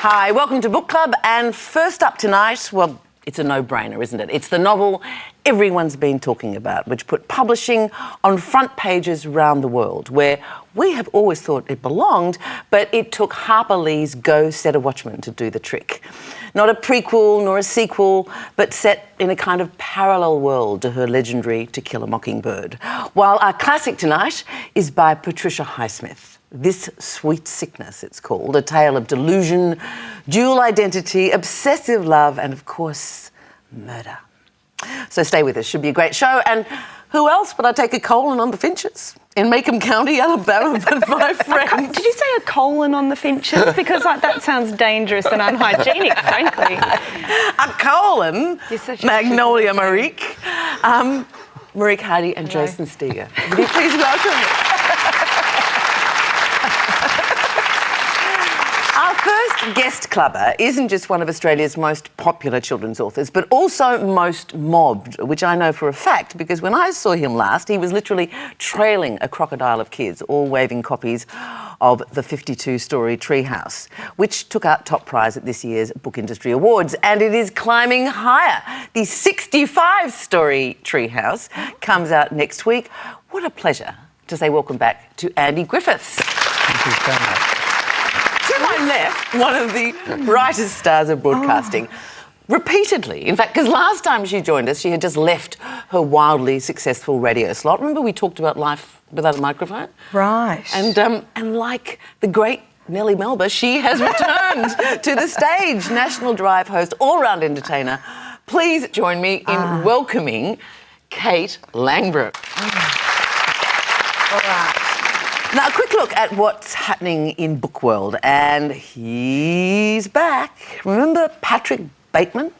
Hi, welcome to Book Club. And first up tonight, well, it's a no-brainer, isn't it? It's the novel everyone's been talking about, which put publishing on front pages around the world, where we have always thought it belonged, but it took Harper Lee's Go Set a Watchman to do the trick. Not a prequel nor a sequel, but set in a kind of parallel world to her legendary To Kill a Mockingbird. While our classic tonight is by Patricia Highsmith. This Sweet Sickness, it's called, a tale of delusion, dual identity, obsessive love, and of course, murder. So stay with us, should be a great show. And who else but I take a colon on the Finches in Macomb County, Alabama, but my friend. Did you say a colon on the Finches? Because that sounds dangerous and unhygienic, frankly. A colon, Magnolia Marique, Marique Hardy and Hello. Jason Steger. Would you please welcome Our first guest clubber isn't just one of Australia's most popular children's authors, but also most mobbed, which I know for a fact, because when I saw him last, he was literally trailing a crocodile of kids, all waving copies of the 52-storey Treehouse, which took out top prize at this year's Book Industry Awards, and it is climbing higher. The 65-storey Treehouse comes out next week. What a pleasure to say welcome back to Andy Griffiths. Thank you so much. To my left, one of the brightest stars of broadcasting. Repeatedly, in fact, because last time she joined us, she had just left her wildly successful radio slot. Remember we talked about life without a microphone? Right. And like the great Nellie Melba, she has returned to the stage. National Drive host, all-round entertainer. Please join me in welcoming Kate Langbroek. All right. Now, a quick look at what's happening in book world, and he's back. Remember Patrick Bateman,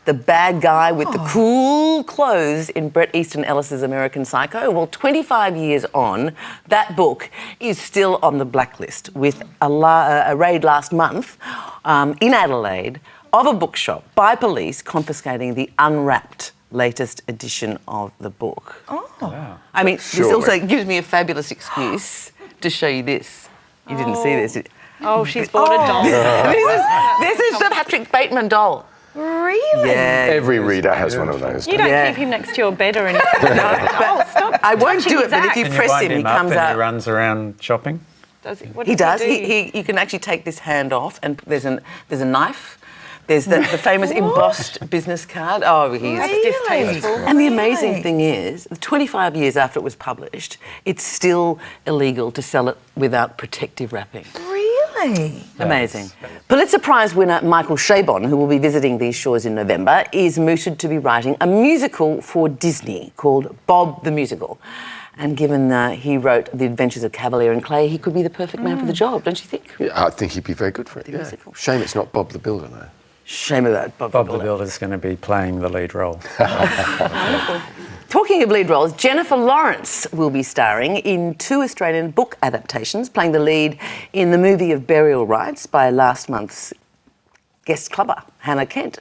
the bad guy with the cool clothes in Bret Easton Ellis's American Psycho? Well, 25 years on, that book is still on the blacklist, with a raid last month in Adelaide of a bookshop by police confiscating the unwrapped latest edition of the book. Oh. Wow. I mean, this also gives me a fabulous excuse to show you this. You didn't see this. Oh, she's bought a doll. This is the Patrick Bateman doll. Really? Yeah. Every reader has one of those. You don't Yeah. keep him next to your bed or anything. Stop. I won't touching do it, his but if act. you Can press wind him, he up comes and out. He runs around shopping. Does he? What He does. He do? You can actually take this hand off, and there's a knife. There's the famous embossed business card. Oh, he's That's distasteful. And the amazing thing is, 25 years after it was published, it's still illegal to sell it without protective wrapping. Really? Amazing. Pulitzer Prize winner Michael Chabon, who will be visiting these shores in November, is mooted to be writing a musical for Disney called Bob the Musical. And given he wrote The Adventures of Cavalier and Clay, he could be the perfect man for the job, don't you think? Yeah, I think he'd be very good for it. Yeah. musical. Shame it's not Bob the Builder, though. Shame about Bob Bob the Builder's going to be playing the lead role. Talking of lead roles, Jennifer Lawrence will be starring in 2 Australian book adaptations, playing the lead in the movie of Burial Rights by last month's guest clubber, Hannah Kent.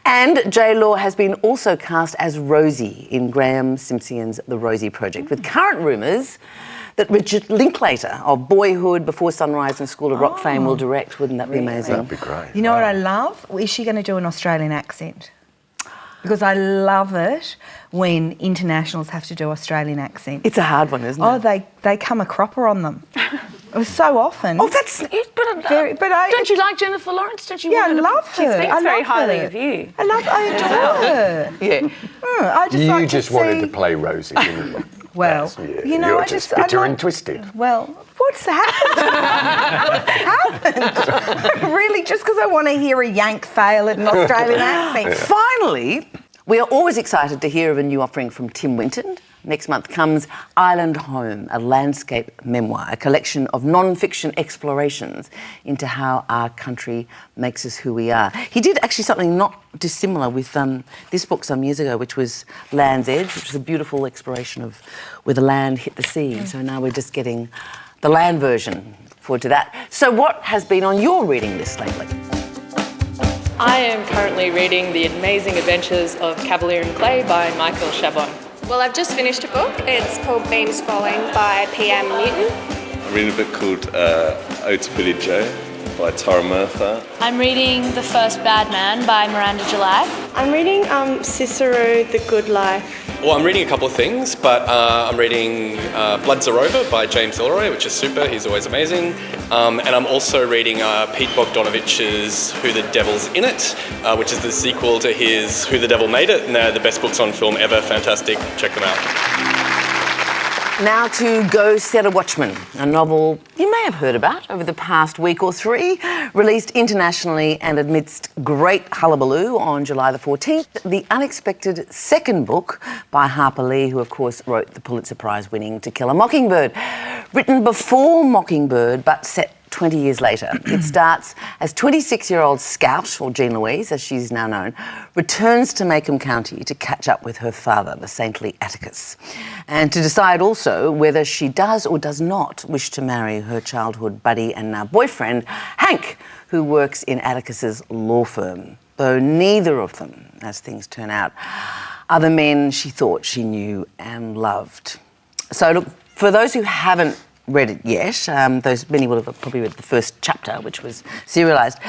And J-Law has been also cast as Rosie in Graham Simpson's The Rosie Project, with current rumours that Richard Linklater of Boyhood, Before Sunrise and School of Rock fame will direct. Wouldn't that be amazing? That'd be great. You know what I love? Is she going to do an Australian accent? Because I love it when internationals have to do Australian accents. It's a hard one, isn't it? Oh, they come a cropper on them. So often. Oh, that's it. Don't you like Jennifer Lawrence? Don't you Yeah, I want her to- love her. She speaks I very love highly her. of you. I adore her. Yeah. I just You like just to wanted see... to play Rosie, didn't you? Well, That's- you know, you're I just just... bitter I like- and twisted. Well, what's happened? What's happened? Really, just because I want to hear a Yank fail at an Australian accent. Finally, we are always excited to hear of a new offering from Tim Winton. Next month comes Island Home, a landscape memoir, a collection of non-fiction explorations into how our country makes us who we are. He did actually something not dissimilar with this book some years ago, which was Land's Edge, which was a beautiful exploration of where the land hit the sea. So now we're just getting the land version. Forward to that. So what has been on your reading list lately? I am currently reading The Amazing Adventures of Cavalier and Clay by Michael Chabon. Well, I've just finished a book. It's called Beams Falling by P.M. Newton. I'm reading a book called Ode to Billy Joe by Tara Murtha. I'm reading The First Bad Man by Miranda July. I'm reading Cicero, The Good Life. Well, I'm reading a couple of things, but I'm reading Bloods Are Over by James Ellroy, which is super. He's always amazing. And I'm also reading Pete Bogdanovich's Who the Devil's in It, which is the sequel to his Who the Devil Made It. And they're the best books on film ever. Fantastic. Check them out. Now to Go Set a Watchman, a novel you may have heard about over the past week or three, released internationally and amidst great hullabaloo on July the 14th, the unexpected second book by Harper Lee, who of course wrote the Pulitzer Prize winning To Kill a Mockingbird. Written before Mockingbird but set 20 years later. It starts as 26-year-old Scout, or Jean Louise as she's now known, returns to Maycomb County to catch up with her father, the saintly Atticus, and to decide also whether she does or does not wish to marry her childhood buddy and now boyfriend, Hank, who works in Atticus's law firm, though neither of them, as things turn out, are the men she thought she knew and loved. So look, for those who haven't read it yet, many will have probably read the first chapter, which was serialised.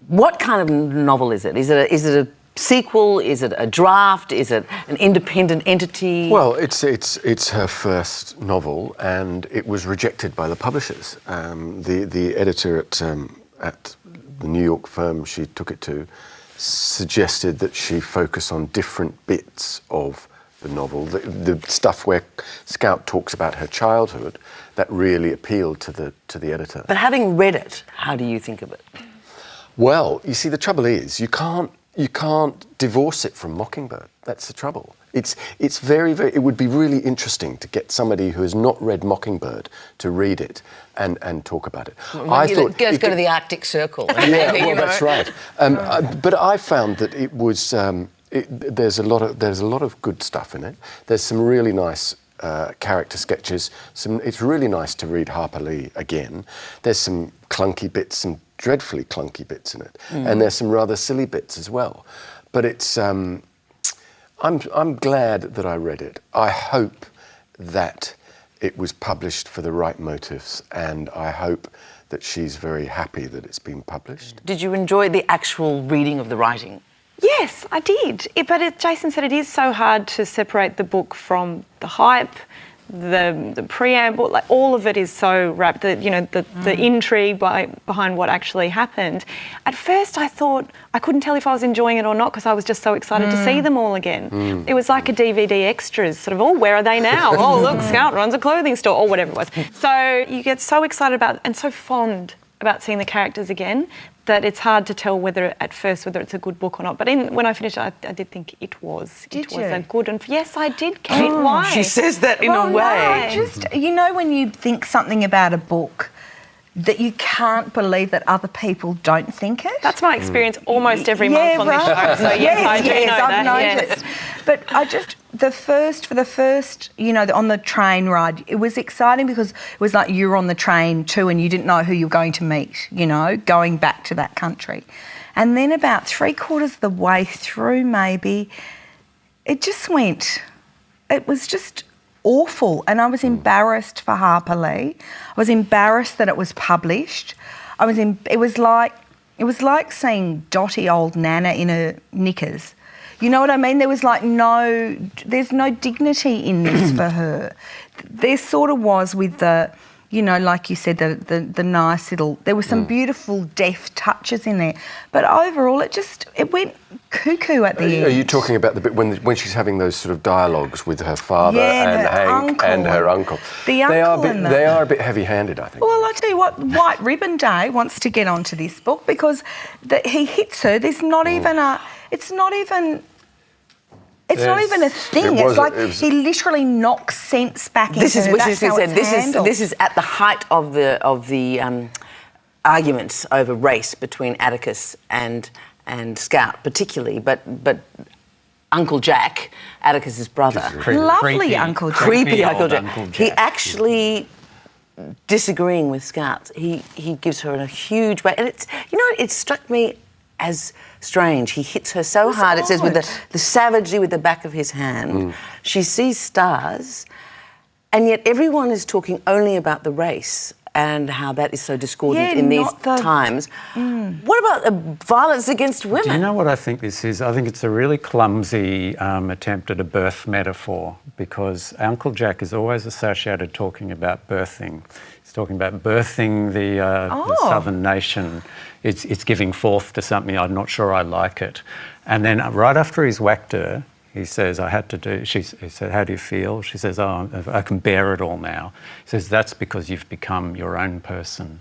What kind of novel is it? Is it a sequel? Is it a draft? Is it an independent entity? Well, it's her first novel, and it was rejected by the publishers. The editor at the New York firm she took it to suggested that she focus on different bits of the novel, the stuff where Scout talks about her childhood, that really appealed to the editor. But having read it, how do you think of it? Well, you see, the trouble is you can't divorce it from Mockingbird. That's the trouble. It's very, very. It would be really interesting to get somebody who has not read Mockingbird to read it and talk about it. Well, I thought let's go to the Arctic Circle. Yeah, well, that's right. But I found that it was. There's a lot of good stuff in it. There's some really nice character sketches. It's really nice to read Harper Lee again. There's some clunky bits, some dreadfully clunky bits in it, and there's some rather silly bits as well. But it's. I'm glad that I read it. I hope that it was published for the right motives, and I hope that she's very happy that it's been published. Did you enjoy the actual reading of the writing? Yes, I did. But Jason said it is so hard to separate the book from the hype, the preamble. Like all of it is so wrapped. The intrigue behind what actually happened. At first, I thought I couldn't tell if I was enjoying it or not because I was just so excited to see them all again. It was like a DVD extras, sort of. Oh, where are they now? Oh, look, Scout runs a clothing store, or whatever it was. So you get so excited about and so fond about seeing the characters again that it's hard to tell whether it's a good book or not. But when I finished it, I did think it was. Did it you? was a good one. Yes, I did, Kate. Why? She says that in a way. No, when you think something about a book that you can't believe that other people don't think it. That's my experience almost every month on this show. So yes, I do know that. I've noticed. But for the first, on the train ride, it was exciting because it was like you were on the train too and you didn't know who you were going to meet, going back to that country. And then about 3/4 of the way through maybe, it was just awful. And I was embarrassed for Harper Lee. I was embarrassed that it was published. It was like seeing dotty old Nana in her knickers. You know what I mean? There was there's no dignity in this for her. There sort of was with the, like you said, the nice little, there were some beautiful deft touches in there. But overall, it went cuckoo at the end. Are you talking about the bit when she's having those sort of dialogues with her father and her Hank uncle. and her uncle? The uncle they are a bit heavy-handed, I think. Well, I tell you what, White Ribbon Day wants to get onto this book because he hits her. There's not even a. It's not even a thing. He literally knocks sense back into her. This is at the height of the arguments over race between Atticus and Scout, particularly, but Uncle Jack, Atticus's brother, lovely Uncle Jack, creepy Uncle Jack. He actually, disagreeing with Scout, he gives her in a huge way, and it struck me as strange. He hits her so hard. It says with the savagely with the back of his hand. She sees stars, and yet everyone is talking only about the race. and how that is so discordant Yeah, in these not the- times. What about violence against women? Do you know what I think this is? I think it's a really clumsy attempt at a birth metaphor, because Uncle Jack is always associated talking about birthing. He's talking about birthing the southern nation. It's giving forth to something. I'm not sure I like it. And then right after he's whacked her, he says, he said, how do you feel? She says, oh, I can bear it all now. He says, that's because you've become your own person.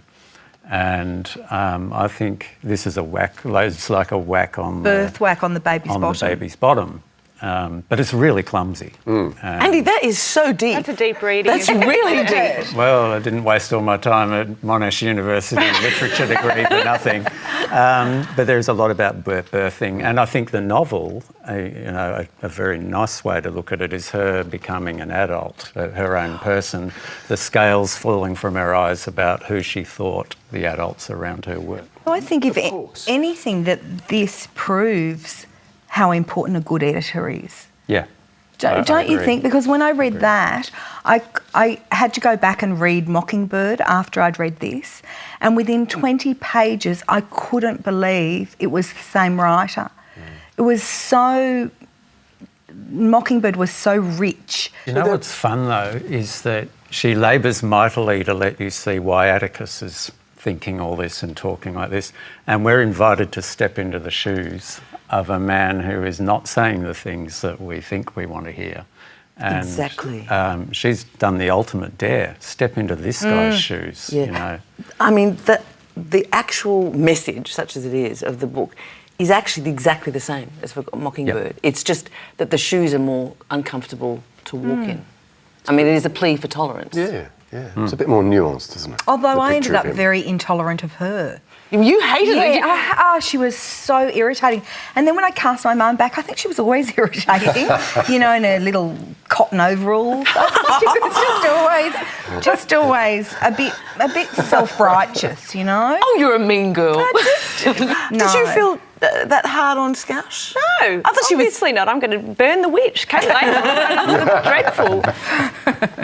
And I think this is a whack. It's like a whack on whack on the baby's bottom. the baby's bottom. But it's really clumsy. Andy, that is so deep. That's a deep reading. That's really deep. Well, I didn't waste all my time at Monash University literature degree for nothing. But there's a lot about birthing, and I think the novel, a very nice way to look at it is her becoming an adult, her own person, the scales falling from her eyes about who she thought the adults around her were. Well, I think if anything that this proves how important a good editor is. Yeah. Don't you think? Because when I read that, I had to go back and read Mockingbird after I'd read this, and within 20 pages, I couldn't believe it was the same writer. It was so... Mockingbird was so rich. You know what's fun, though, is that she labours mightily to let you see why Atticus is thinking all this and talking like this, and we're invited to step into the shoes of a man who is not saying the things that we think we want to hear. And, exactly. She's done the ultimate dare. Step into this guy's shoes, Yeah. you know. I mean, the actual message, such as it is, of the book is actually exactly the same as for Mockingbird. Yep. It's just that the shoes are more uncomfortable to walk in. I mean, it is a plea for tolerance. Yeah. It's a bit more nuanced, isn't it? Although The I picture ended up of him. very intolerant of her. You hated her. Yeah, she was so irritating. And then when I cast my mind back, I think she was always irritating, in her little cotton overalls. She was just always a bit self-righteous, Oh, you're a mean girl. No. Did you feel that hard on Scout? No, I thought she was... obviously not. I'm going to burn the witch, Caitlin. Dreadful.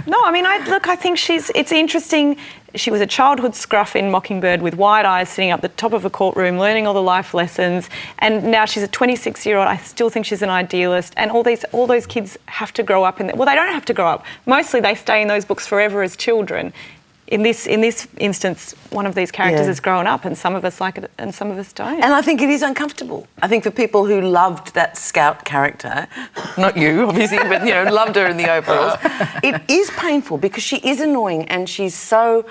No, I mean, I think it's interesting. She was a childhood scruff in Mockingbird with wide eyes, sitting up the top of a courtroom, learning all the life lessons. And now she's a 26-year-old. I still think she's an idealist. And all those kids have to grow up in that. Well, they don't have to grow up. Mostly they stay in those books forever as children. In this instance, one of these characters has grown up, and some of us like it and some of us don't. And I think it is uncomfortable. I think for people who loved that Scout character, not you, obviously, but, loved her in the overalls, it is painful because she is annoying and she's so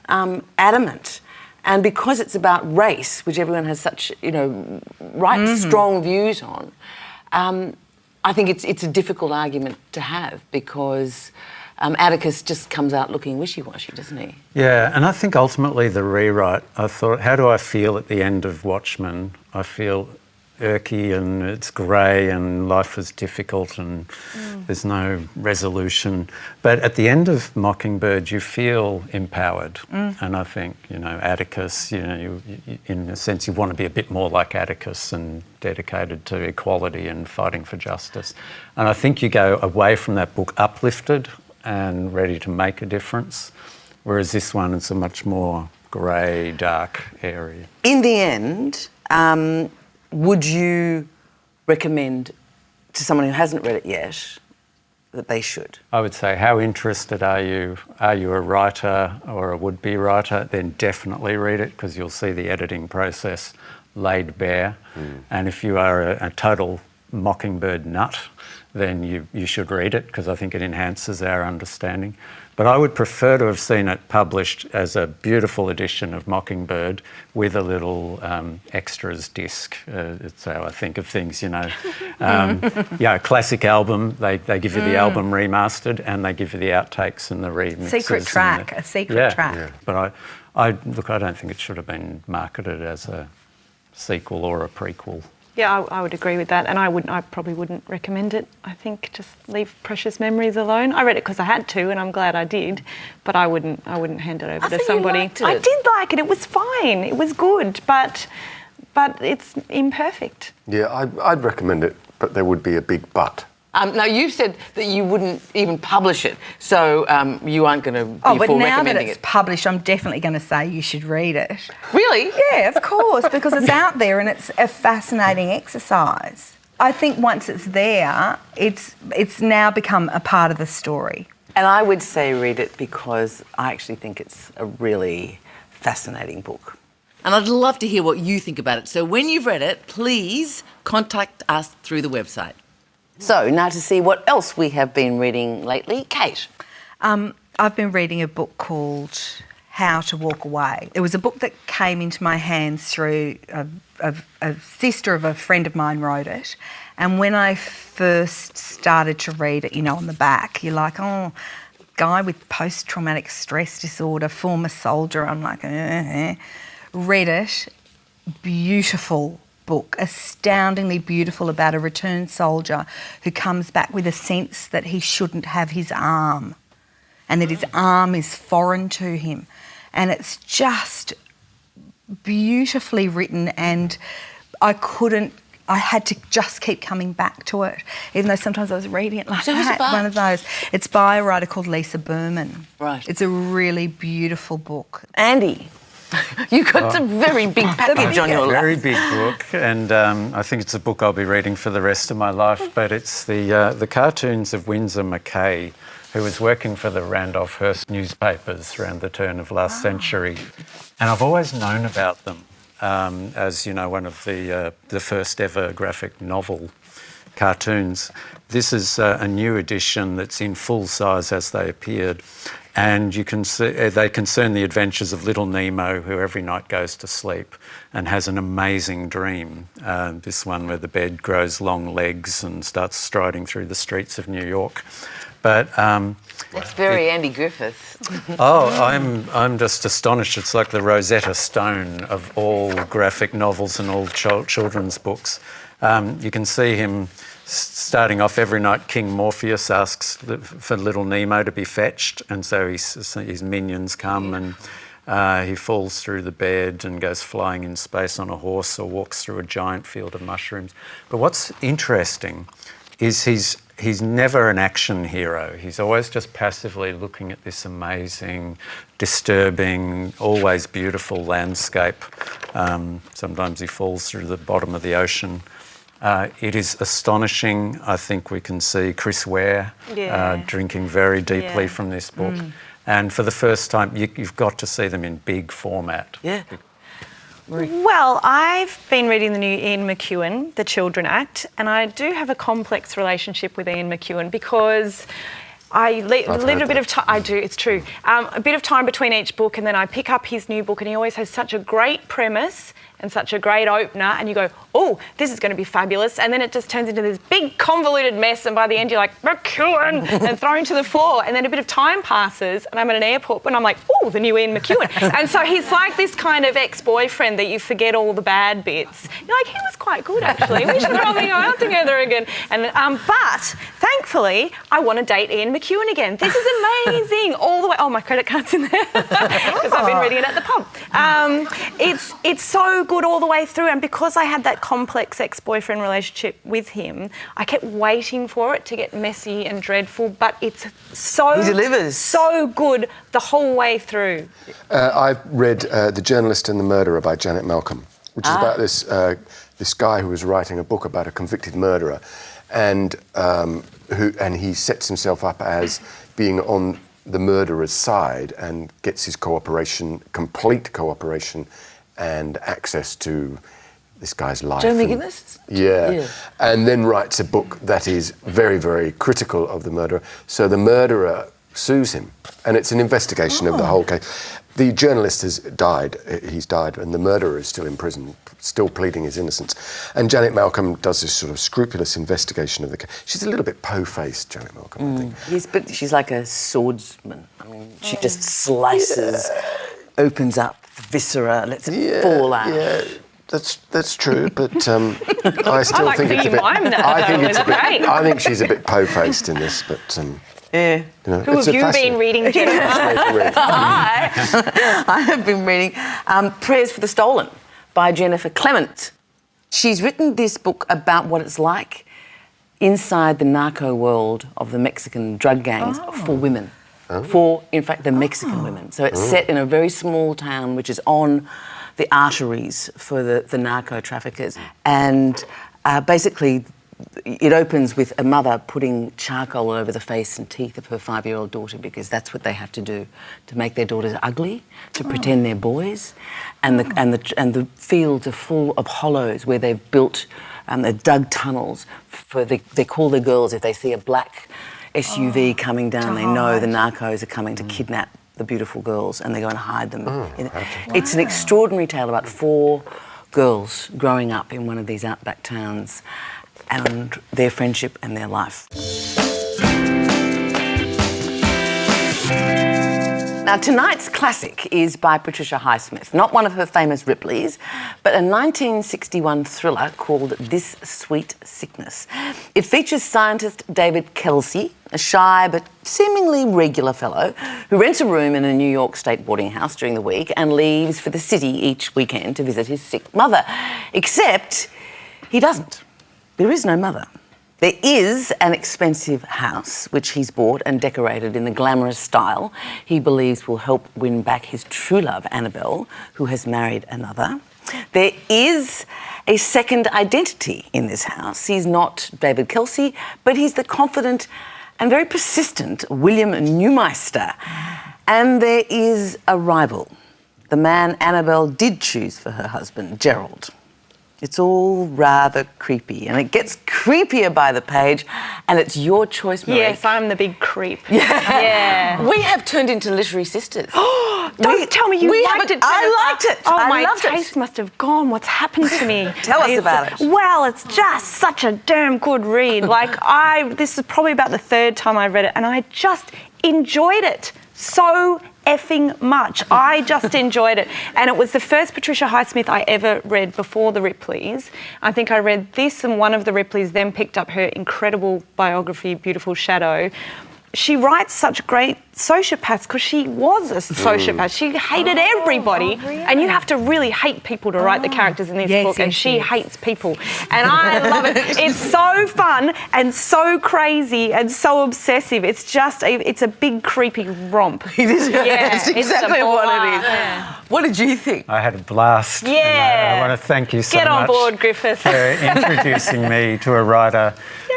adamant. And because it's about race, which everyone has such, strong views on, I think it's a difficult argument to have because... Atticus just comes out looking wishy-washy, doesn't he? Yeah, and I think ultimately the rewrite, I thought, how do I feel at the end of Watchmen? I feel irky and it's grey and life is difficult and there's no resolution. But at the end of Mockingbird, you feel empowered. And I think, Atticus, you, in a sense, you want to be a bit more like Atticus and dedicated to equality and fighting for justice. And I think you go away from that book uplifted and ready to make a difference, whereas this one is a much more grey, dark area. In the end, would you recommend to someone who hasn't read it yet that they should? I would say, how interested are you? Are you a writer or a would-be writer? Then definitely read it, because you'll see the editing process laid bare. And if you are a total Mockingbird nut, then you should read it, because I think it enhances our understanding. But I would prefer to have seen it published as a beautiful edition of Mockingbird with a little extras disc. It's how I think of things, a classic album, they give you the album remastered and they give you the outtakes and the remixes. Secret track. Yeah. But I don't think it should have been marketed as a sequel or a prequel. Yeah, I would agree with that, and I probably wouldn't recommend it. I think just leave Precious Memories alone. I read it because I had to, and I'm glad I did, but I wouldn't hand it over to somebody. You liked it. I did like it. It was fine. It was good, but it's imperfect. Yeah, I'd recommend it, but there would be a big but. Now, you said that you wouldn't even publish it, so you aren't going to be Oh, but for now that recommending it's it. published, I'm definitely going to say you should read it. Really? Yeah, of course, because it's out there and it's a fascinating exercise. I think once it's there, it's now become a part of the story. And I would say read it because I actually think it's a really fascinating book. And I'd love to hear what you think about it. So when you've read it, please contact us through the website. So now to see what else we have been reading lately, Kate. I've been reading a book called How to Walk Away. It was a book that came into my hands through a sister of a friend of mine wrote it. And when I first started to read it, on the back, you're like, oh, guy with post-traumatic stress disorder, former soldier. I'm like, Read it. Beautiful book, astoundingly beautiful, about a returned soldier who comes back with a sense that he shouldn't have his arm and that his arm is foreign to him. And it's just beautifully written, and I had to just keep coming back to it, even though sometimes I was reading it like So who's it by? one of those. It's by a writer called Lisa Byrne. Right. It's a really beautiful book. Andy, you got a very big package on your lap. Very big book, and I think it's a book I'll be reading for the rest of my life. But it's the cartoons of Winsor McCay, who was working for the Randolph Hearst newspapers around the turn of last century, and I've always known about them as one of the first ever graphic novel cartoons. This is a new edition that's in full size as they appeared. And you can see they concern the adventures of little Nemo, who every night goes to sleep and has an amazing dream. This one where the bed grows long legs and starts striding through the streets of New York. But That's very Andy Griffith. I'm just astonished. It's like the Rosetta Stone of all graphic novels and all children's books. You can see him starting off every night. King Morpheus asks for little Nemo to be fetched, and so his minions come, and he falls through the bed and goes flying in space on a horse, or walks through a giant field of mushrooms. But what's interesting is he's never an action hero. He's always just passively looking at this amazing, disturbing, always beautiful landscape. Sometimes he falls through the bottom of the ocean. It is astonishing. I think we can see Chris Ware drinking very deeply from this book. And for the first time, you've got to see them in big format. Yeah. Well, I've been reading the new Ian McEwan, The Children Act, and I do have a complex relationship with Ian McEwan because I leave a bit of time. I do, it's true. A bit of time between each book, and then I pick up his new book, and he always has such a great premise and such a great opener, and you go, oh, this is going to be fabulous, and then it just turns into this big convoluted mess, and by the end you're like, McEwan, and thrown to the floor, and then a bit of time passes, and I'm at an airport, and I'm like, oh, the new Ian McEwan. And so he's like this kind of ex-boyfriend that you forget all the bad bits. You're like, he was quite good, actually. We should probably go out together again. And but thankfully, I want to date Ian McEwan again. This is amazing. All the way. Oh, my credit card's in there because I've been reading it at the pub. It's so good all the way through, and because I had that complex ex-boyfriend relationship with him, I kept waiting for it to get messy and dreadful, but it's He delivers. so good the whole way through. I read The Journalist and the Murderer by Janet Malcolm, which is about this guy who was writing a book about a convicted murderer, and he sets himself up as being on the murderer's side and gets his complete cooperation and access to this guy's life. Joe McGinnis? Yeah. And then writes a book that is very, very critical of the murderer. So the murderer sues him, and it's an investigation of the whole case. The journalist has died, he's died, and the murderer is still in prison, still pleading his innocence. And Janet Malcolm does this sort of scrupulous investigation of the case. She's a little bit po-faced, Janet Malcolm, I think. Yes, but she's like a swordsman. I mean, she just slices, opens up the viscera, lets it fall out. Yeah, that's true, but I still like think it's a bit... I think she's a bit po-faced in this, but... Yeah. Who have you been reading, Jennifer? I have been reading Prayers for the Stolen by Jennifer Clement. She's written this book about what it's like inside the narco world of the Mexican drug gangs for women. For, in fact, the Mexican women. So it's set in a very small town which is on the arteries for the narco traffickers. And basically, it opens with a mother putting charcoal over the face and teeth of her 5-year-old daughter, because that's what they have to do to make their daughters ugly, to pretend they're boys. And the fields are full of hollows where they've built, they've dug tunnels for they call the girls if they see a black SUV coming down, they know the narcos are coming to kidnap the beautiful girls, and they go and hide them. It's an extraordinary tale about 4 girls growing up in one of these outback towns and their friendship and their life. Now, tonight's classic is by Patricia Highsmith, not one of her famous Ripleys, but a 1961 thriller called This Sweet Sickness. It features scientist David Kelsey, a shy but seemingly regular fellow who rents a room in a New York state boarding house during the week and leaves for the city each weekend to visit his sick mother. Except he doesn't. There is no mother. There is an expensive house which he's bought and decorated in the glamorous style he believes will help win back his true love, Annabelle, who has married another. There is a second identity in this house. He's not David Kelsey, but he's the confident and very persistent William Neumeister. And there is a rival, the man Annabelle did choose for her husband, Gerald. It's all rather creepy, and it gets creepier by the page, and it's your choice, Marie. Yes, I'm the big creep. Yeah. We have turned into literary sisters. Don't tell me you liked it. I liked it. Oh, I my taste must have gone. What's happened to me? Tell us about it. Well, it's just such a damn good read. This is probably about the 3rd time I've read it, and I just enjoyed it so effing much. I just enjoyed it. And it was the first Patricia Highsmith I ever read before the Ripleys. I think I read this, and one of the Ripleys then picked up her incredible biography, Beautiful Shadow. She writes such great sociopaths because she was a sociopath. She hated everybody. Really? And you have to really hate people to write the characters in this book, and she hates people. And I love it. It's so fun and so crazy and so obsessive. It's just, it's a big creepy romp. It is. Yeah, That's exactly what it is. Yeah. What did you think? I had a blast. Yeah. And I want to thank you so much. Get on board, Griffith. For introducing me to a writer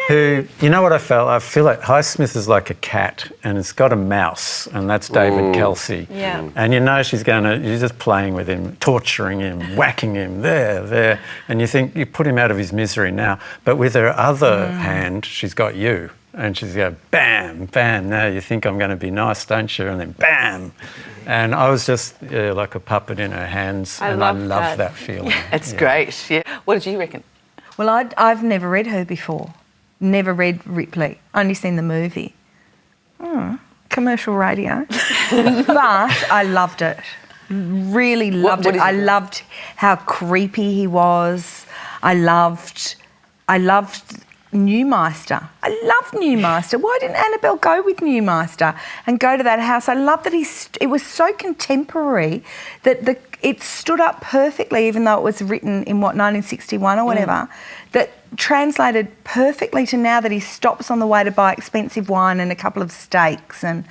who, you know what I felt? I feel like Highsmith is like a cat, and it's got a mouse, and that's David Kelsey. Yeah. And you know you're just playing with him, torturing him, whacking him, there. And you think, you put him out of his misery now. But with her other hand, she's got you. And she's go, bam, bam. Now you think I'm going to be nice, don't you? And then bam. And I was just like a puppet in her hands. I love that feeling. It's great. Yeah. What did you reckon? Well, I've never read her before. Never read Ripley. Only seen the movie. Commercial radio. But I loved it. Really loved it. I loved how creepy he was. I loved Neumeister. I loved Neumeister. Why didn't Annabelle go with Neumeister and go to that house? I love that it was so contemporary that it stood up perfectly, even though it was written in 1961 or whatever, that translated perfectly to now, that he stops on the way to buy expensive wine and a couple of steaks, and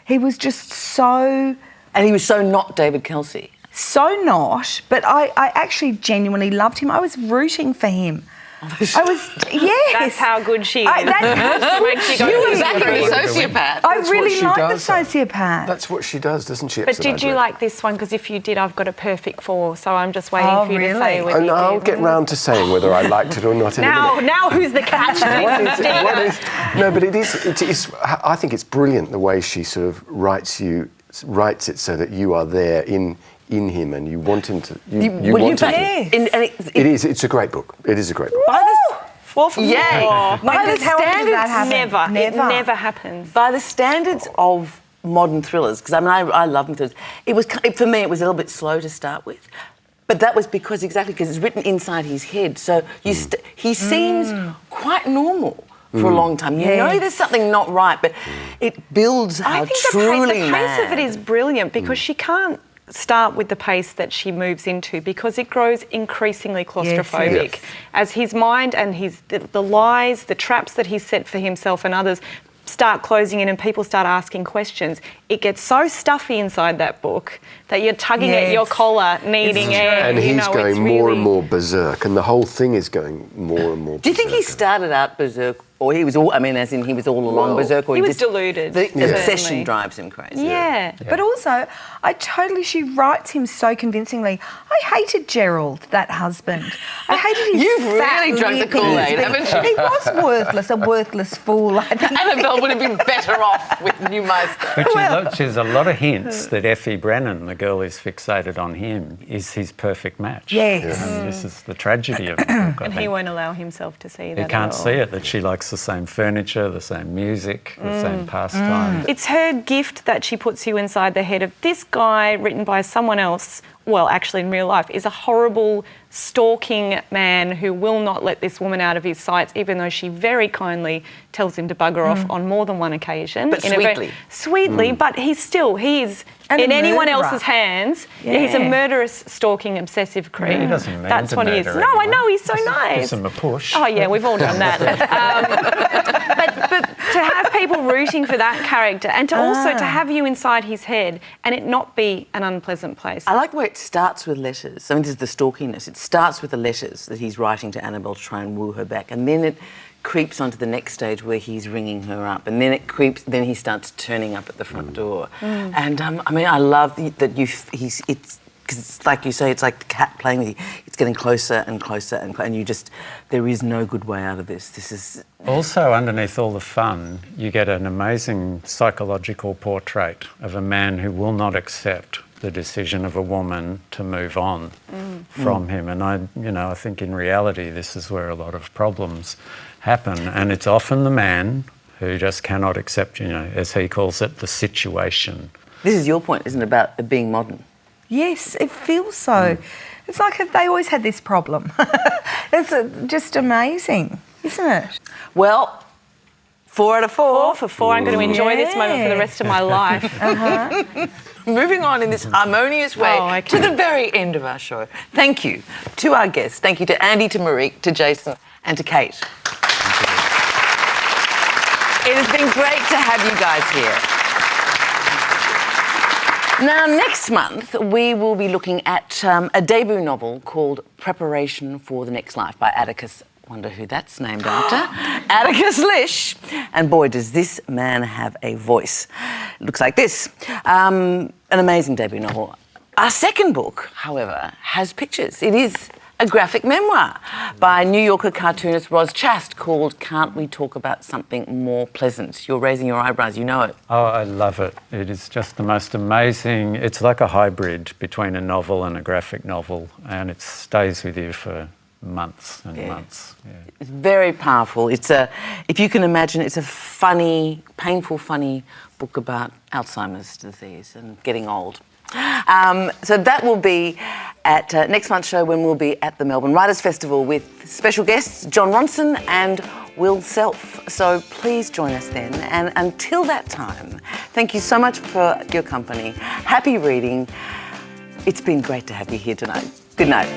he was just so... And he was so not David Kelsey. So not, but I actually genuinely loved him. I was rooting for him. I was, yes. That's how good she is. You were backing the sociopath. I really like the sociopath. That's what she does, doesn't she? But did you like this one? Because if you did, I've got a perfect 4, so I'm just waiting for you to say whether you did. I'll get round to saying whether I liked it or not in a minute. Now who's the catch? No, but it is. I think it's brilliant the way she sort of writes it so that you are there in him, and you want him to. You want him to. It is. It's a great book. It is a great book. By the 4 for 4. By the standards, It never happens. By the standards of modern thrillers, because I love thrillers. For me, it was a little bit slow to start with, but that was because it's written inside his head. So he seems quite normal for a long time. You know there's something not right, but it builds how truly the pace of it is brilliant, because she can't start with the pace that she moves into, because it grows increasingly claustrophobic Yes. as his mind and the lies, the traps that he's set for himself and others start closing in and people start asking questions. It gets so stuffy inside that book that you're tugging at your collar, needing air. And you he's know, going it's more really... and more berserk, and the whole thing is going more and more berserk. Do you think he started out berserk, or he was all, I mean, as in he was all along berserk, or he was just, deluded. The certainly. obsession drives him crazy. Yeah. But also, she writes him so convincingly. I hated Gerald, that husband. I hated his You've fat really drunk the lippy Kool-Aid, thing. haven't you? He was worthless, a worthless fool, I think. Annabelle would have been better off with new Meister. But there's a lot of hints that Effie Brennan, the girl who's fixated on him, is his perfect match. Yes. And this is the tragedy of the book, I And think. he won't allow himself to see that. He can't at all. see it, that she likes the same furniture, the same music, the same pastime. It's her gift that she puts you inside the head of this guy written by someone else, well, actually in real life, is a horrible, stalking man who will not let this woman out of his sights, even though she very kindly tells him to bugger off on more than one occasion. But sweetly. Sweetly, but he is And in a anyone murderer. else's hands. Yeah. He's a murderous, stalking, obsessive creep. He doesn't mean That's to what he is. murder No, I anyone. know, he's so nice. Give him a push. Oh, yeah, we've all done that. But to have people rooting for that character and to also to have you inside his head and it not be an unpleasant place. I like the way it starts with letters. I mean, this is the stalkiness. It starts with the letters that he's writing to Annabelle to try and woo her back, and then it creeps onto the next stage where he's ringing her up, and then he starts turning up at the front door. And I mean, I love that it's because, like you say, it's like the cat playing with you. It's getting closer and closer and you just, there is no good way out of this. This is... Also, underneath all the fun, you get an amazing psychological portrait of a man who will not accept the decision of a woman to move on from him. And I think in reality, this is where a lot of problems happen. And it's often the man who just cannot accept, as he calls it, the situation. This is your point, isn't it, about it being modern? Yes, it feels so. It's like they always had this problem. It's just amazing, isn't it? Well, 4 out of 4. 4 for 4. I'm going to enjoy this moment for the rest of my life. Moving on in this harmonious way Oh, okay. to the very end of our show. Thank you to our guests. Thank you to Andy, to Marique, to Jason and to Kate. It has been great to have you guys here. Now, next month, we will be looking at a debut novel called Preparation for the Next Life by Atticus. Wonder who that's named after. Atticus Lish. And boy, does this man have a voice. It looks like this. An amazing debut novel. Our second book, however, has pictures. It is a graphic memoir by New Yorker cartoonist Roz Chast called Can't We Talk About Something More Pleasant? You're raising your eyebrows, you know it. Oh, I love it. It is just the most amazing... It's like a hybrid between a novel and a graphic novel, and it stays with you for months and months. Yeah. It's very powerful. It's if you can imagine, it's a funny, painful, funny book about Alzheimer's disease and getting old. So that will be at next month's show, when we'll be at the Melbourne Writers' Festival with special guests John Ronson and Will Self. So please join us then. And until that time, thank you so much for your company. Happy reading. It's been great to have you here tonight. Good night.